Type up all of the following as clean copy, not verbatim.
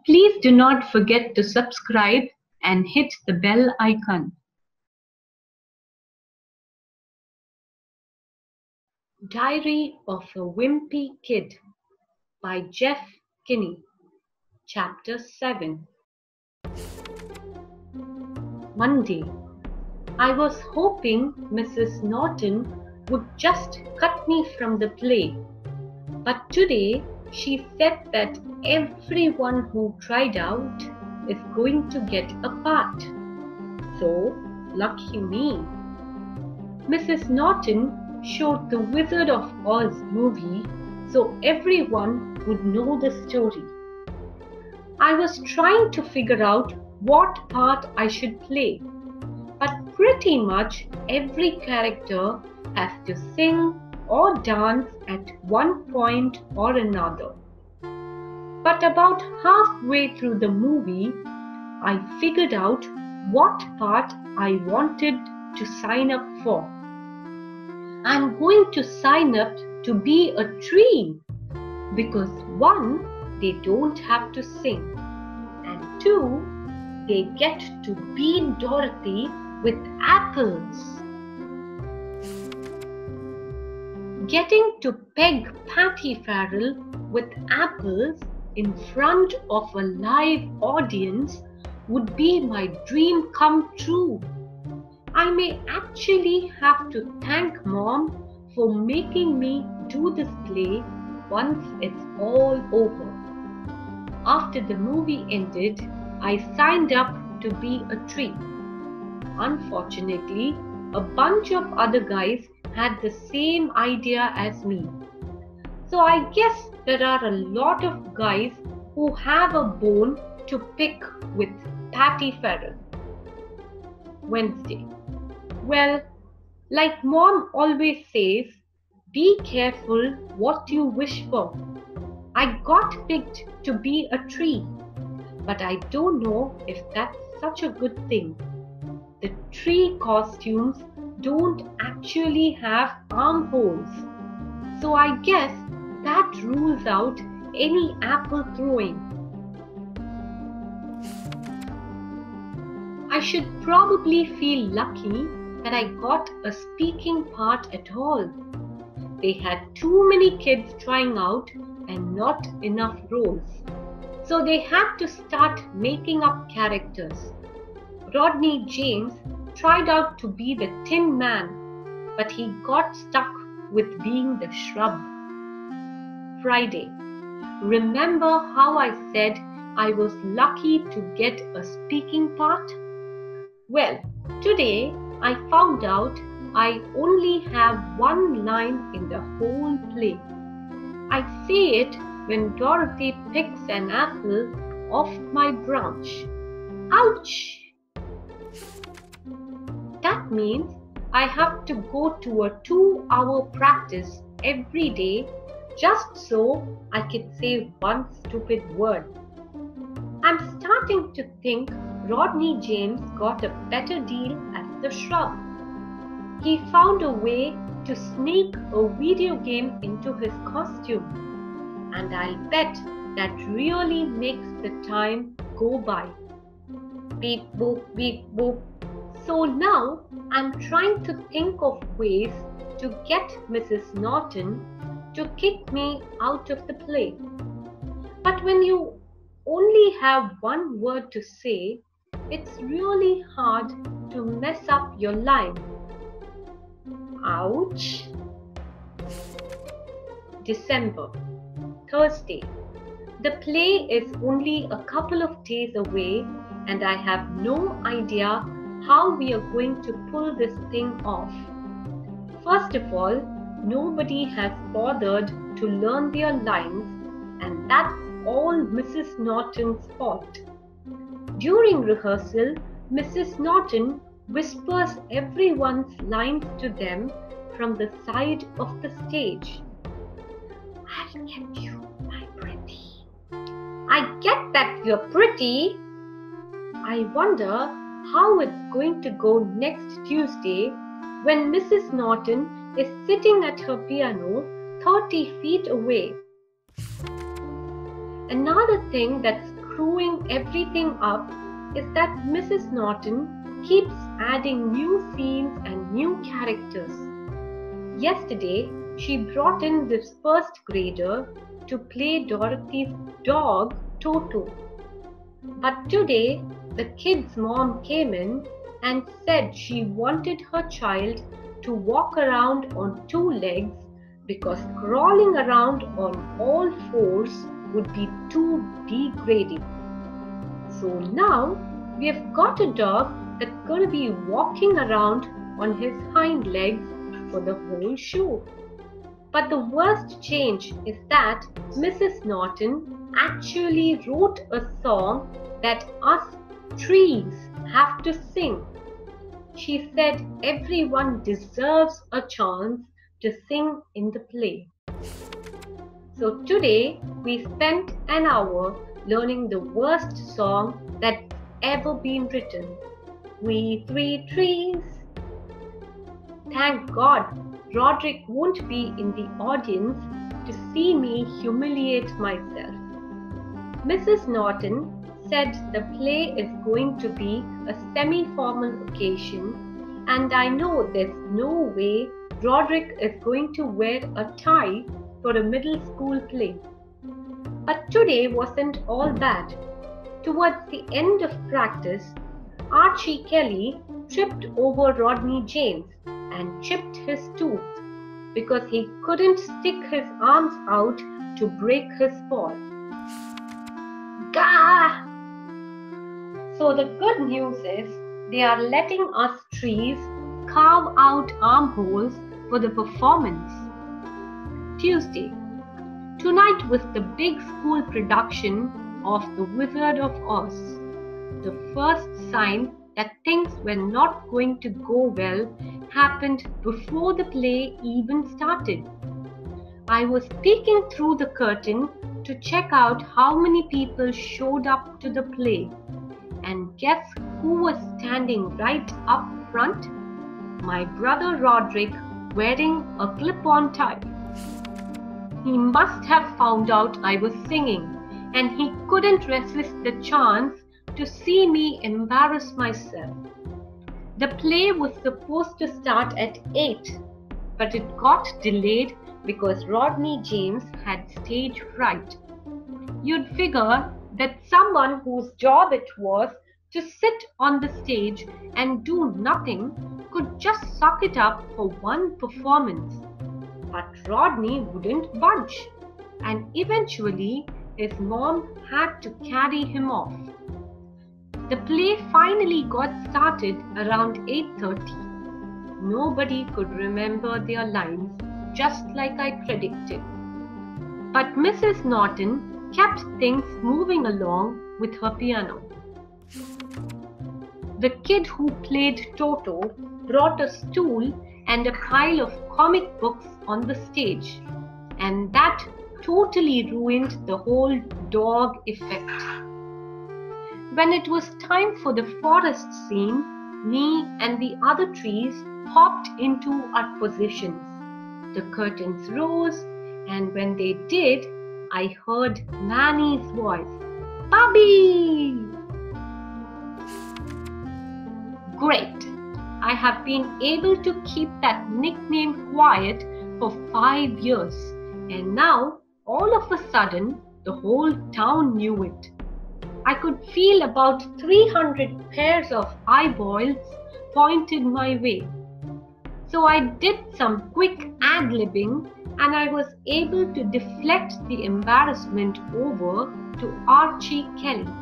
Please do not forget to subscribe and hit the bell icon. Diary of a Wimpy Kid by Jeff Kinney. Chapter 7. Monday. I was hoping Mrs. Norton would just cut me from the play, but today she said that everyone who tried out is going to get a part. So, lucky me. Mrs. Norton showed the Wizard of Oz movie so everyone would know the story. I was trying to figure out what part I should play, but pretty much every character has to sing or dance at one point or another. But about halfway through the movie, I figured out what part I wanted to sign up for. I'm going to sign up to be a tree because 1, they don't have to sing, and 2, they get to beat Dorothy with apples. Getting to peg Patty Farrell with apples in front of a live audience would be my dream come true. I may actually have to thank Mom for making me do this play once it's all over. After the movie ended, I signed up to be a tree. Unfortunately, a bunch of other guys had the same idea as me. So I guess there are a lot of guys who have a bone to pick with Patty Farrell. Wednesday. Well, like Mom always says, be careful what you wish for. I got picked to be a tree, but I don't know if that's such a good thing. The tree costumes don't actually have armholes, so I guess that rules out any apple throwing. I should probably feel lucky that I got a speaking part at all. They had too many kids trying out and not enough roles, so they had to start making up characters. Rodney James tried out to be the Tin Man, but he got stuck with being the shrub. Friday. Remember how I said I was lucky to get a speaking part? Well, today I found out I only have one line in the whole play. I say it when Dorothy picks an apple off my branch. Ouch! That means I have to go to a 2-hour practice every day just so I can say one stupid word. I'm starting to think Rodney James got a better deal as the shrub. He found a way to sneak a video game into his costume, and I'll bet that really makes the time go by. Beep boop, beep boop. So now I'm trying to think of ways to get Mrs. Norton to kick me out of the play. But when you only have one word to say, it's really hard to mess up your line. Ouch! December, Thursday. The play is only a couple of days away and I have no idea how we are going to pull this thing off. First of all, nobody has bothered to learn their lines, and that's all Mrs. Norton's fault. During rehearsal, Mrs. Norton whispers everyone's lines to them from the side of the stage. I'll get you, my pretty. I get that you're pretty. I wonder how it's going to go next Tuesday when Mrs. Norton is sitting at her piano 30 feet away. Another thing that's screwing everything up is that Mrs. Norton keeps adding new scenes and new characters. Yesterday, she brought in this first grader to play Dorothy's dog, Toto. But today, the kid's mom came in and said she wanted her child to walk around on two legs because crawling around on all fours would be too degrading. So now we have got a dog that's going to be walking around on his hind legs for the whole show. But the worst change is that Mrs. Norton actually wrote a song that us trees have to sing. She said everyone deserves a chance to sing in the play. So today we spent an hour learning the worst song that's ever been written. We three trees. Thank God Roderick won't be in the audience to see me humiliate myself. Mrs. Norton said the play is going to be a semi-formal occasion, and I know there's no way Roderick is going to wear a tie for a middle school play. But today wasn't all bad. Towards the end of practice, Archie Kelly tripped over Rodney James and chipped his tooth because he couldn't stick his arms out to break his fall. Gah! So the good news is they are letting us trees carve out armholes for the performance. Tuesday. Tonight was the big school production of The Wizard of Oz. The first sign that things were not going to go well happened before the play even started. I was peeking through the curtain to check out how many people showed up to the play. And guess who was standing right up front? My brother Roderick, wearing a clip-on tie. He must have found out I was singing, and he couldn't resist the chance to see me embarrass myself. The play was supposed to start at 8, but it got delayed because Rodney James had stage fright. You'd figure that someone whose job it was to sit on the stage and do nothing could just suck it up for one performance. But Rodney wouldn't budge, and eventually his mom had to carry him off. The play finally got started around 8:30. Nobody could remember their lines, just like I predicted. But Mrs. Norton kept things moving along with her piano. The kid who played Toto brought a stool and a pile of comic books on the stage, and that totally ruined the whole dog effect. When it was time for the forest scene, me and the other trees hopped into our positions. The curtains rose, and when they did, I heard Manny's voice. Bubby! Great! I have been able to keep that nickname quiet for 5 years, and now, all of a sudden, the whole town knew it. I could feel about 300 pairs of eyeballs pointed my way. So I did some quick ad-libbing, and I was able to deflect the embarrassment over to Archie Kelly.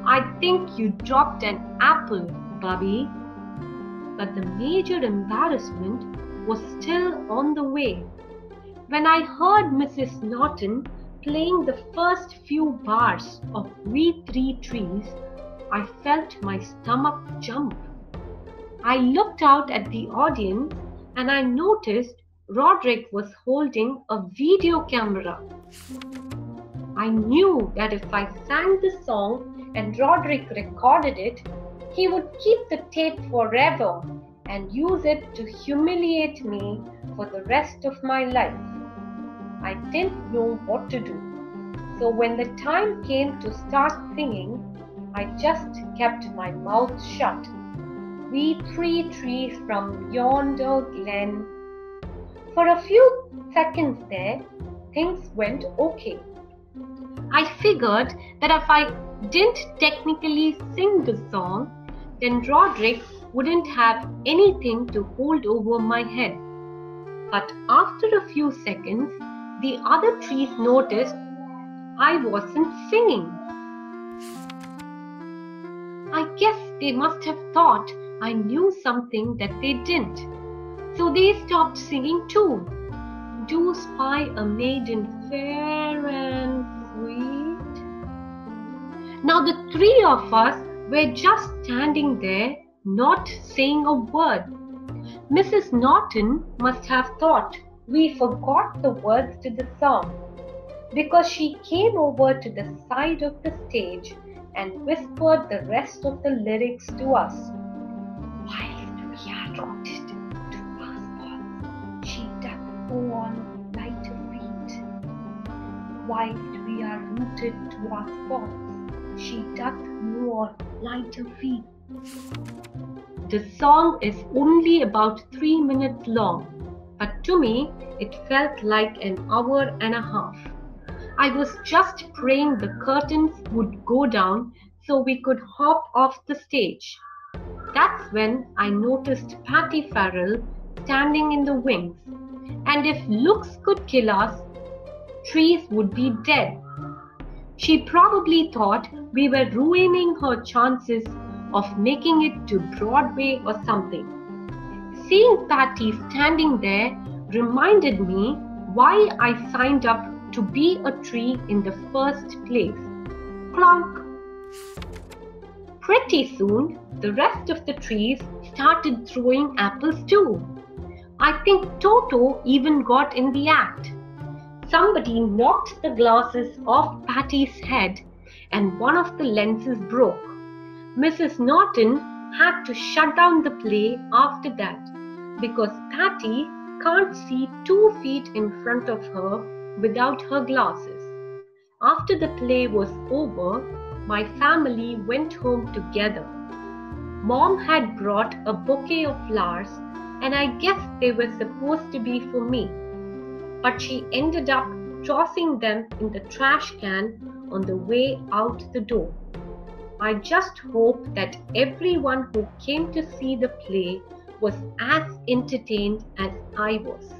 I think you dropped an apple, Bubby. But the major embarrassment was still on the way. When I heard Mrs. Norton playing the first few bars of We Three Trees, I felt my stomach jump. I looked out at the audience and I noticed Roderick was holding a video camera. I knew that if I sang the song and Roderick recorded it, he would keep the tape forever and use it to humiliate me for the rest of my life. I didn't know what to do. So So when the time came to start singing, I just kept my mouth shut. We 3 trees from yonder glen. For a few seconds there, things went okay. I figured that if I didn't technically sing the song, then Roderick wouldn't have anything to hold over my head. But after a few seconds, the other trees noticed I wasn't singing. I guess they must have thought I knew something that they didn't. So they stopped singing too. Do spy a maiden fair and sweet. Now the 3 of us were just standing there, not saying a word. Mrs. Norton must have thought we forgot the words to the song, because she came over to the side of the stage and whispered the rest of the lyrics to us. Whilst we are rooted to our spots, she doth go on lighter feet. Whilst we are rooted to our spots, she doth go on lighter feet. The song is only about 3 minutes long, but to me it felt like an hour and a half. I was just praying the curtains would go down so we could hop off the stage. That's when I noticed Patty Farrell standing in the wings, and if looks could kill us, trees would be dead. She probably thought we were ruining her chances of making it to Broadway or something. Seeing Patty standing there reminded me why I signed up to be a tree in the first place. Clonk! Pretty soon, the rest of the trees started throwing apples too. I think Toto even got in the act. Somebody knocked the glasses off Patty's head and one of the lenses broke. Mrs. Norton had to shut down the play after that because Patty can't see 2 feet in front of her without her glasses. After the play was over, my family went home together. Mom had brought a bouquet of flowers and I guess they were supposed to be for me, but she ended up tossing them in the trash can on the way out the door. I just hope that everyone who came to see the play was as entertained as I was.